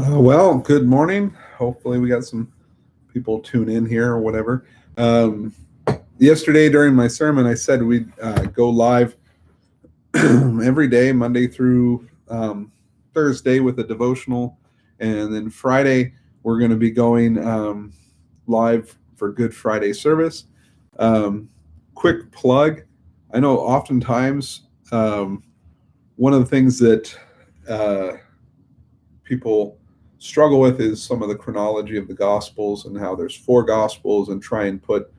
Good morning. Hopefully, we got some people tune in here or whatever. Um, Yesterday during my sermon, I said we'd go live every day, Monday through Thursday, with a devotional, and then Friday we're going to be going live for Good Friday service. Um, Quick plug: I know oftentimes one of the things that uh, people struggle with is some of the chronology of the gospels and how there's four gospels, and try and put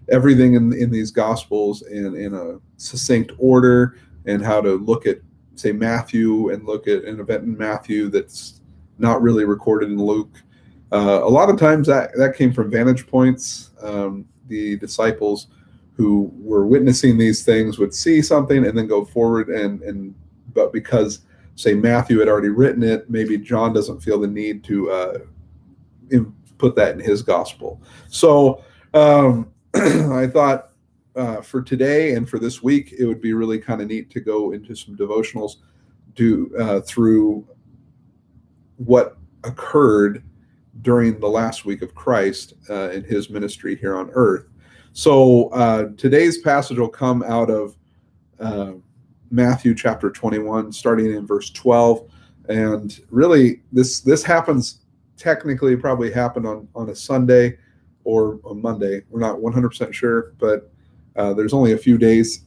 everything in these gospels in a succinct order, and how to look at, say, Matthew, and look at an event in Matthew that's not really recorded in Luke. A lot of times that came from vantage points. The disciples who were witnessing these things would see something and then go forward, but because, say, Matthew had already written it, maybe John doesn't feel the need to put that in his gospel. So I thought for today and for this week, it would be really kind of neat to go into some devotionals through what occurred during the last week of Christ in his ministry here on earth. So today's passage will come out of Matthew chapter 21, starting in verse 12. And really, this happens, technically probably happened on a Sunday or a Monday. We're not 100% sure, but there's only a few days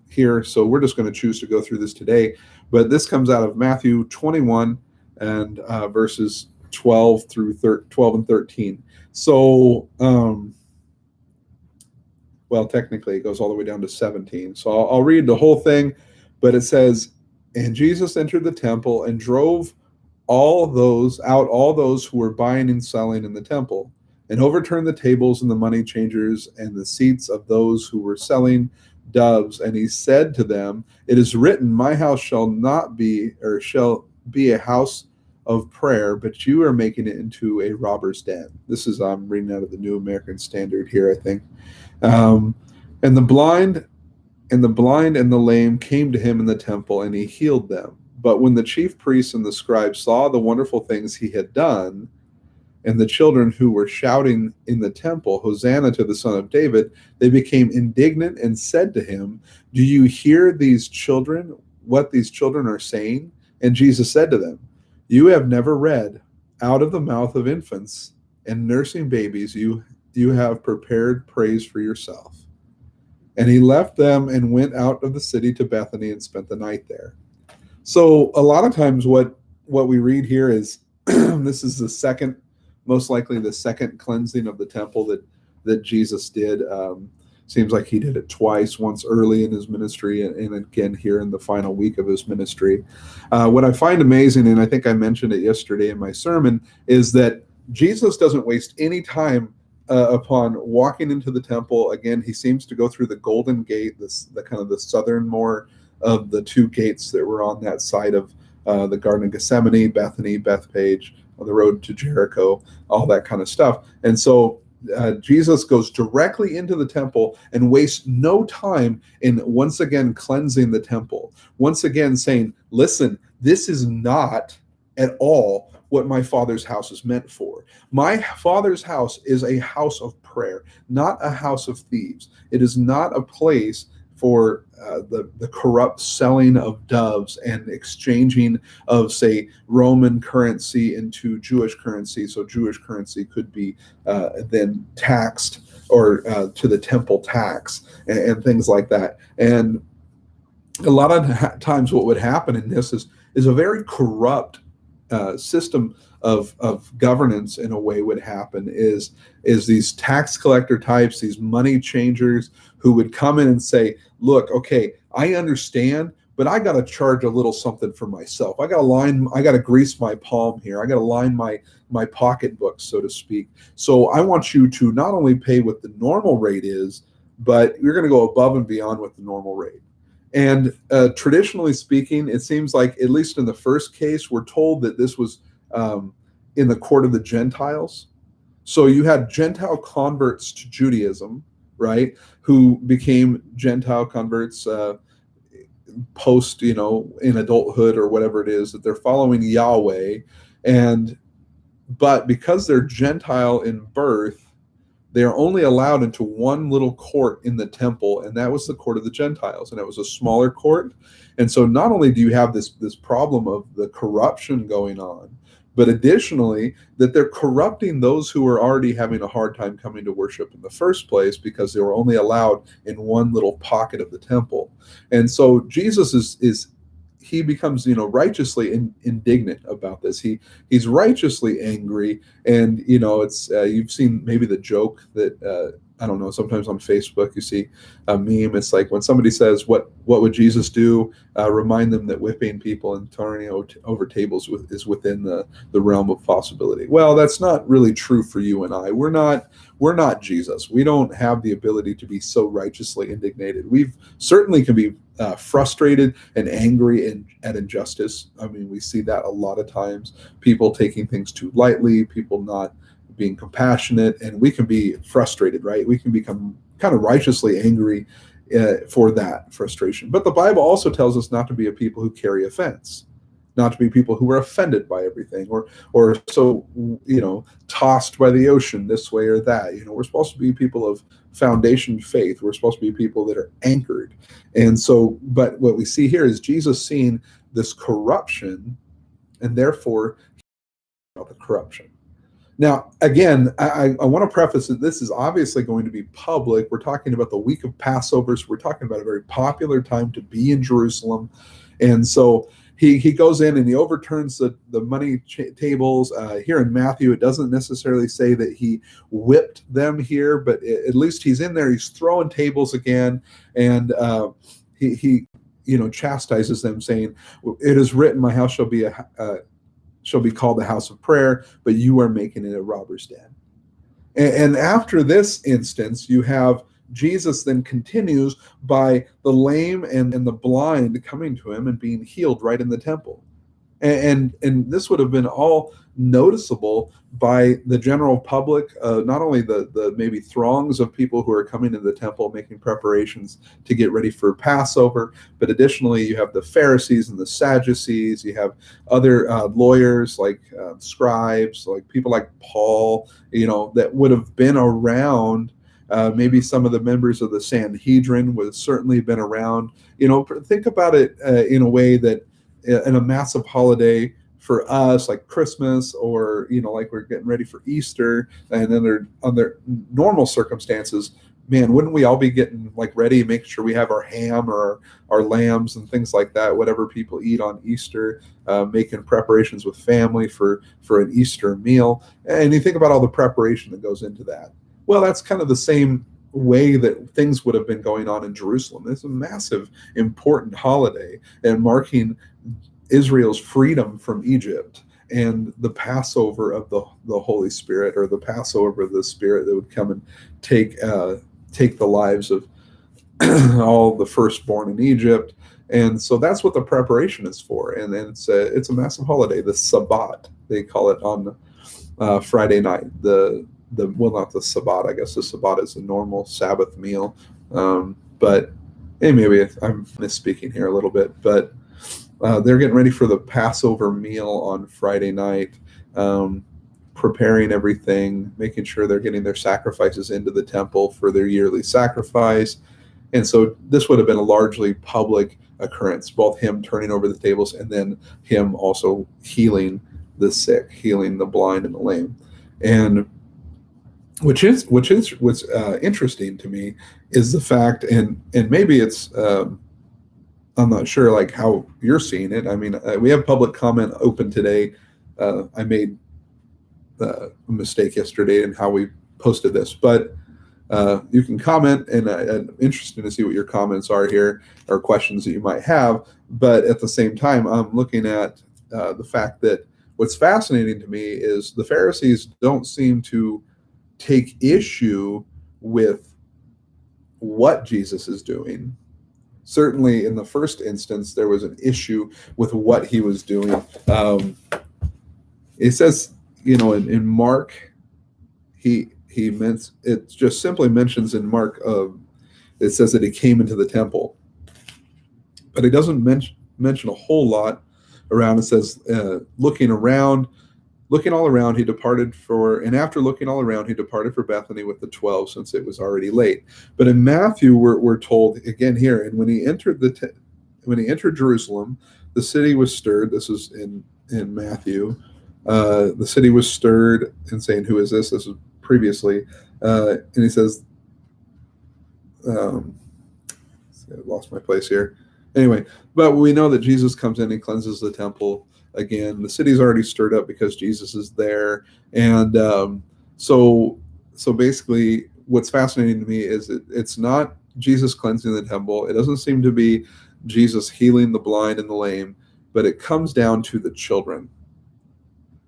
here, so we're just going to choose to go through this today. But this comes out of Matthew 21 and verses 12 through 12 and 13. So, technically it goes all the way down to 17. So I'll read the whole thing, but it says, "And Jesus entered the temple and drove all those who were buying and selling in the temple, and overturned the tables and the money changers and the seats of those who were selling doves. And he said to them, 'It is written, my house shall be a house of prayer, but you are making it into a robber's den.'" I'm reading out of the New American Standard here, I think. "And the blind and the lame came to him in the temple, and he healed them. But when the chief priests and the scribes saw the wonderful things he had done, and the children who were shouting in the temple, 'Hosanna to the Son of David,' they became indignant and said to him, 'Do you hear what these children are saying?' And Jesus said to them, 'You have never read, out of the mouth of infants and nursing babies you have prepared praise for yourself.' And he left them and went out of the city to Bethany and spent the night there." So a lot of times what we read here is this is most likely the second cleansing of the temple that Jesus did. Seems like he did it twice, once early in his ministry, and again here in the final week of his ministry. What I find amazing, and I think I mentioned it yesterday in my sermon, is that Jesus doesn't waste any time upon walking into the temple. Again, he seems to go through the Golden Gate, the kind of the southernmore of the two gates that were on that side of the Garden of Gethsemane, Bethany, Bethpage, on the road to Jericho, all that kind of stuff. And so Jesus goes directly into the temple and wastes no time in once again cleansing the temple, once again saying, "Listen, this is not at all what my Father's house is meant for. My Father's house is a house of prayer, not a house of thieves. It is not a place for the corrupt selling of doves and exchanging of, say, Roman currency into Jewish currency, so Jewish currency could be then taxed, or to the temple tax, and things like that." And a lot of times what would happen in this is a very corrupt system of governance, in a way, would happen is these tax collector types, these money changers, who would come in and say, "Look, okay, I understand, but I got to charge a little something for myself. I got to grease my palm here. I got to line my pocketbook, so to speak. So I want you to not only pay what the normal rate is, but you're going to go above and beyond what the normal rate." And traditionally speaking, it seems like, at least in the first case, we're told that this was in the court of the Gentiles. So you had Gentile converts to Judaism, right, who became Gentile converts post, in adulthood or whatever it is, that they're following Yahweh. And but because they're Gentile in birth, they are only allowed into one little court in the temple, and that was the court of the Gentiles, and it was a smaller court. And so not only do you have this problem of the corruption going on, but additionally that they're corrupting those who are already having a hard time coming to worship in the first place because they were only allowed in one little pocket of the temple. And so Jesus is he becomes righteously indignant about this. He's righteously angry. And it's you've seen maybe the joke that I don't know, sometimes on Facebook you see a meme. It's like when somebody says what would Jesus do, remind them that whipping people and turning over tables is within the realm of possibility. Well, that's not really true for you and I. We're not Jesus. We don't have the ability to be so righteously indignated. We've certainly can be frustrated and angry at injustice. I mean, we see that a lot of times. People taking things too lightly, people not being compassionate, and we can be frustrated, right? We can become kind of righteously angry for that frustration. But the Bible also tells us not to be a people who carry offense, not to be people who are offended by everything, or so tossed by the ocean this way or that. We're supposed to be people of foundation faith. We're supposed to be people that are anchored. And so, but what we see here is Jesus seeing this corruption, and therefore the corruption. Now, again, I want to preface that this is obviously going to be public. We're talking about the week of Passover, so we're talking about a very popular time to be in Jerusalem. And so he goes in and he overturns the money tables. Here in Matthew, it doesn't necessarily say that he whipped them here, but at least he's in there. He's throwing tables again, and he chastises them, saying, "It is written, my house shall be called the house of prayer, but you are making it a robber's den." And after this instance, you have Jesus then continues by the lame and the blind coming to him and being healed right in the temple. And this would have been all noticeable by the general public, not only the maybe throngs of people who are coming to the temple making preparations to get ready for Passover, but additionally you have the Pharisees and the Sadducees, you have other lawyers like scribes, like people like Paul, that would have been around. Maybe some of the members of the Sanhedrin would have certainly been around. Think about it in a way that in a massive holiday for us, like Christmas, or like we're getting ready for Easter, and then they're on their normal circumstances, man, wouldn't we all be getting like ready, making sure we have our ham or our lambs and things like that, whatever people eat on Easter, making preparations with family for an Easter meal. And you think about all the preparation that goes into that. Well, that's kind of the same way that things would have been going on in Jerusalem. It's a massive, important holiday and marking Israel's freedom from Egypt and the Passover of the Holy Spirit, or the Passover of the Spirit that would come and take the lives of all the firstborn in Egypt. And so that's what the preparation is for. And it's a massive holiday, the Sabbat, they call it on Friday night. Well, not the Sabbat, I guess the Sabbat is a normal Sabbath meal. But maybe I'm misspeaking here a little bit, but they're getting ready for the Passover meal on Friday night, preparing everything, making sure they're getting their sacrifices into the temple for their yearly sacrifice. And so this would have been a largely public occurrence, both him turning over the tables and then him also healing the sick, healing the blind and the lame. And which is what's interesting to me is the fact, and maybe it's I'm not sure like how you're seeing it. I mean, we have public comment open today. I made a mistake yesterday in how we posted this, but you can comment, and I'm interested to see what your comments are here or questions that you might have. But at the same time, I'm looking at the fact that what's fascinating to me is the Pharisees don't seem to take issue with what Jesus is doing. Certainly in the first instance, there was an issue with what he was doing. It says, in Mark, he meant, it just simply mentions in Mark, it says that he came into the temple, but it doesn't mention a whole lot around. It says looking around, Looking all around, and after looking all around, he departed for Bethany with the 12, since it was already late. But in Matthew, we're told again here, and when he entered Jerusalem, the city was stirred. This is in Matthew. The city was stirred and saying, "Who is this?" This was previously, and he says, I lost my place here. Anyway, but we know that Jesus comes in and cleanses the temple again. The city's already stirred up because Jesus is there, and so basically, what's fascinating to me is it's not Jesus cleansing the temple. It doesn't seem to be Jesus healing the blind and the lame, but it comes down to the children.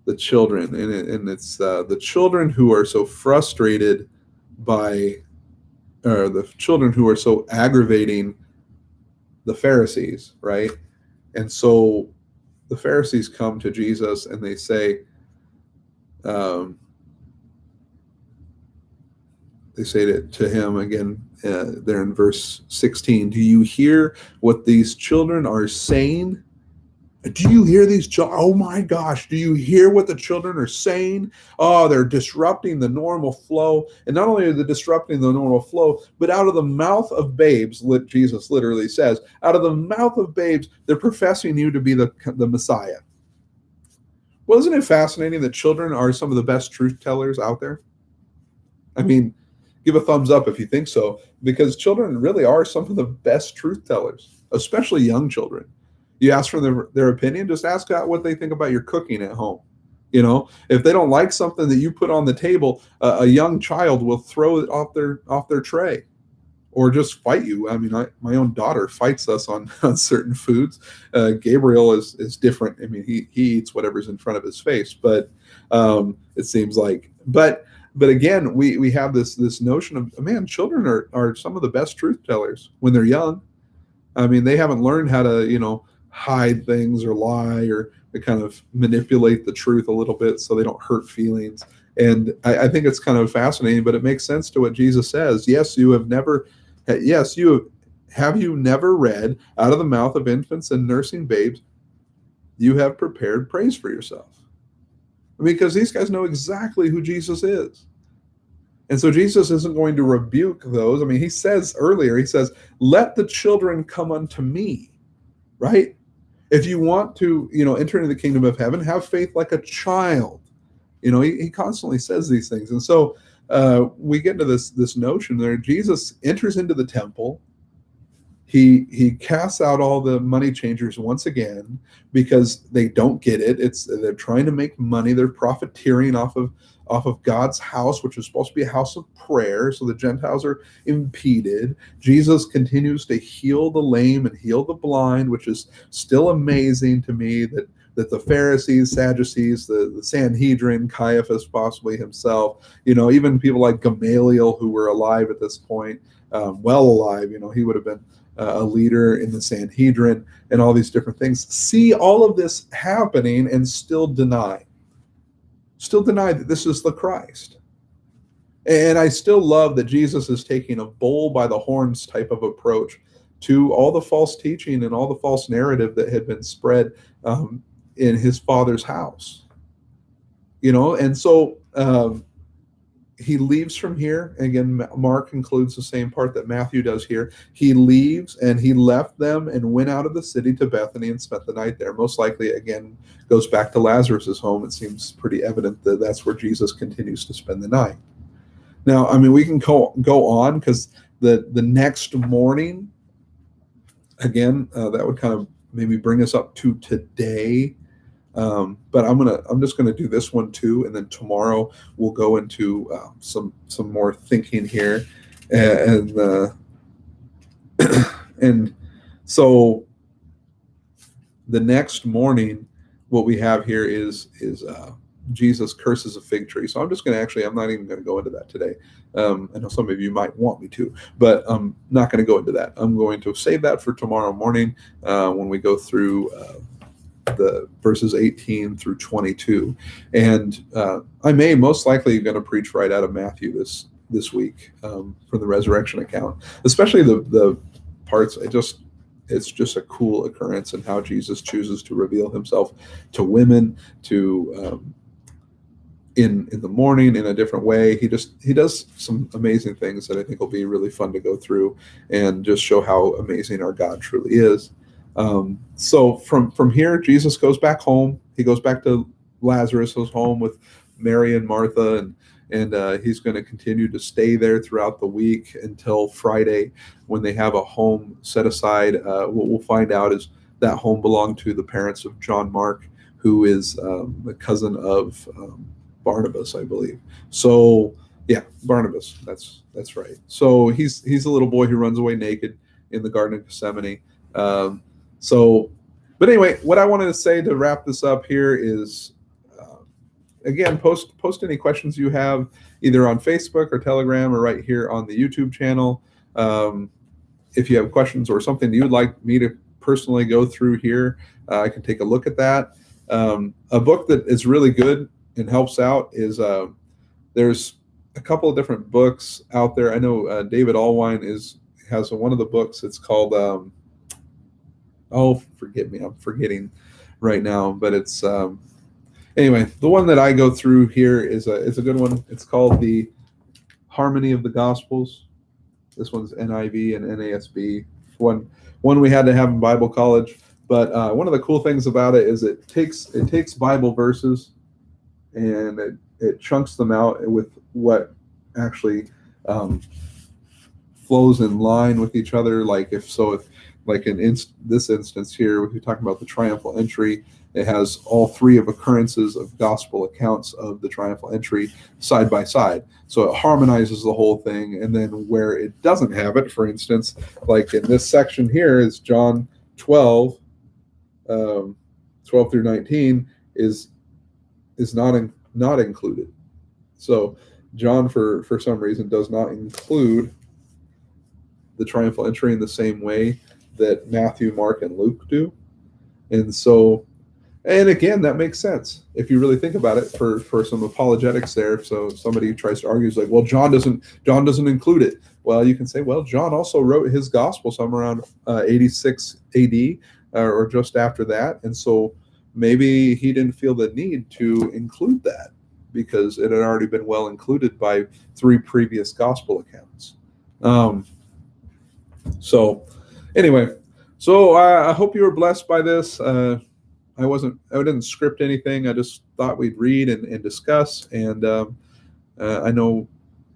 The children, and it's the children who are so frustrated by, or the children who are so aggravating the Pharisees, right? And so the Pharisees come to Jesus and they say, to him again, there in verse 16, "Do you hear what these children are saying? Do you hear these children? Oh my gosh, do you hear what the children are saying? Oh, they're disrupting the normal flow. And not only are they disrupting the normal flow, but out of the mouth of babes," Jesus literally says, "out of the mouth of babes, they're professing you to be the Messiah." Well, isn't it fascinating that children are some of the best truth tellers out there? I mean, give a thumbs up if you think so, because children really are some of the best truth tellers, especially young children. You ask for their opinion, just ask what they think about your cooking at home. If they don't like something that you put on the table, a young child will throw it off their tray, or just fight you. I mean, my own daughter fights us on certain foods. Gabriel is different. I mean, he eats whatever's in front of his face, but it seems like, but again, we have this notion of, man, children are some of the best truth tellers when they're young. I mean, they haven't learned how to, hide things or lie or kind of manipulate the truth a little bit so they don't hurt feelings. And I think it's kind of fascinating, but it makes sense to what Jesus says. Have you never read, out of the mouth of infants and nursing babes, you have prepared praise for yourself? I mean, because these guys know exactly who Jesus is. And so Jesus isn't going to rebuke those. I mean, he says earlier, let the children come unto me, right? If you want to, enter into the kingdom of heaven, have faith like a child. He constantly says these things. And so we get into this notion there. Jesus enters into the temple. He casts out all the money changers once again because they don't get it. They're trying to make money. They're profiteering off of God's house, which is supposed to be a house of prayer. So the Gentiles are impeded. Jesus continues to heal the lame and heal the blind, which is still amazing to me that the Pharisees, Sadducees, the Sanhedrin, Caiaphas possibly himself, even people like Gamaliel, who were alive at this point, well alive, he would have been a leader in the Sanhedrin and all these different things, see all of this happening and still deny that this is the Christ. And I still love that Jesus is taking a bull by the horns type of approach to all the false teaching and all the false narrative that had been spread in his Father's house. And so he leaves from here. Again, Mark includes the same part that Matthew does here. He leaves, and he left them and went out of the city to Bethany and spent the night there. Most likely, again, goes back to Lazarus's home. It seems pretty evident that that's where Jesus continues to spend the night. Now, I mean, we can go on, because the next morning, again, that would kind of maybe bring us up to today. But I'm just gonna do this one too, and then tomorrow we'll go into some more thinking here, and and so the next morning, what we have here is Jesus curses a fig tree. So I'm not even going to go into that today. I know some of you might want me to, but I'm not going to go into that. I'm going to save that for tomorrow morning when we go through the verses 18 through 22. And I may most likely going to preach right out of Matthew this week from the resurrection account, especially the parts. It's just a cool occurrence in how Jesus chooses to reveal himself to women, to in the morning in a different way. He does some amazing things that I think will be really fun to go through and just show how amazing our God truly is. So from here, Jesus goes back home. He goes back to Lazarus' home with Mary and Martha, and he's going to continue to stay there throughout the week until Friday, when they have a home set aside. What we'll find out is that home belonged to the parents of John Mark, who is the cousin of Barnabas, I believe. So yeah, Barnabas. That's right. So he's a little boy who runs away naked in the Garden of Gethsemane. Um, so, but anyway, what I wanted to say to wrap this up here is, again, post any questions you have either on Facebook or Telegram or right here on the YouTube channel. If you have questions or something you'd like me to personally go through here, I can take a look at that. A book that is really good and helps out is there's a couple of different books out there. I know David Allwine has one of the books. It's called forgive me, I'm forgetting right now, but it's anyway, the one that I go through here is a good one. It's called The Harmony of the Gospels. This one's NIV and NASB. One we had to have in Bible college. But one of the cool things about it is it takes Bible verses and it chunks them out with what actually flows in line with each other. If like in this instance here, if you're talking about the triumphal entry, it has all three of occurrences of gospel accounts of the triumphal entry side by side. So it harmonizes the whole thing. And then where it doesn't have it, for instance, like in this section here is John 12, 12 through 19 is not included. So John, for some reason, does not include the triumphal entry in the same way that Matthew, Mark, and Luke do. And again, that makes sense if you really think about it for some apologetics there. So somebody tries to argue is like, well, John doesn't include it. Well, you can say, well, John also wrote his gospel somewhere around 86 AD or just after that. And so maybe he didn't feel the need to include that because it had already been well included by three previous gospel accounts. So anyway, so I hope you were blessed by this. I didn't script anything. I just thought we'd read and discuss. And I know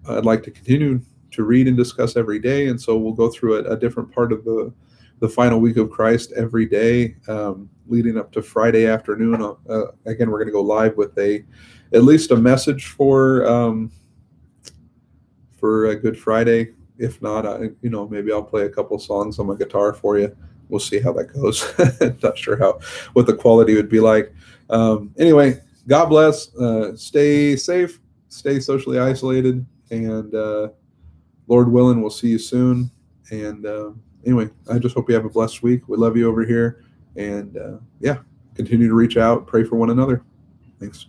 I'd like to continue to read and discuss every day. And so we'll go through a different part of the final week of Christ every day, leading up to Friday afternoon. Again, we're going to go live with at least a message for a Good Friday. If not, maybe I'll play a couple songs on my guitar for you. We'll see how that goes. Not sure what the quality would be like. Anyway, God bless. Stay safe. Stay socially isolated. And Lord willing, we'll see you soon. And anyway, I just hope you have a blessed week. We love you over here. And continue to reach out. Pray for one another. Thanks.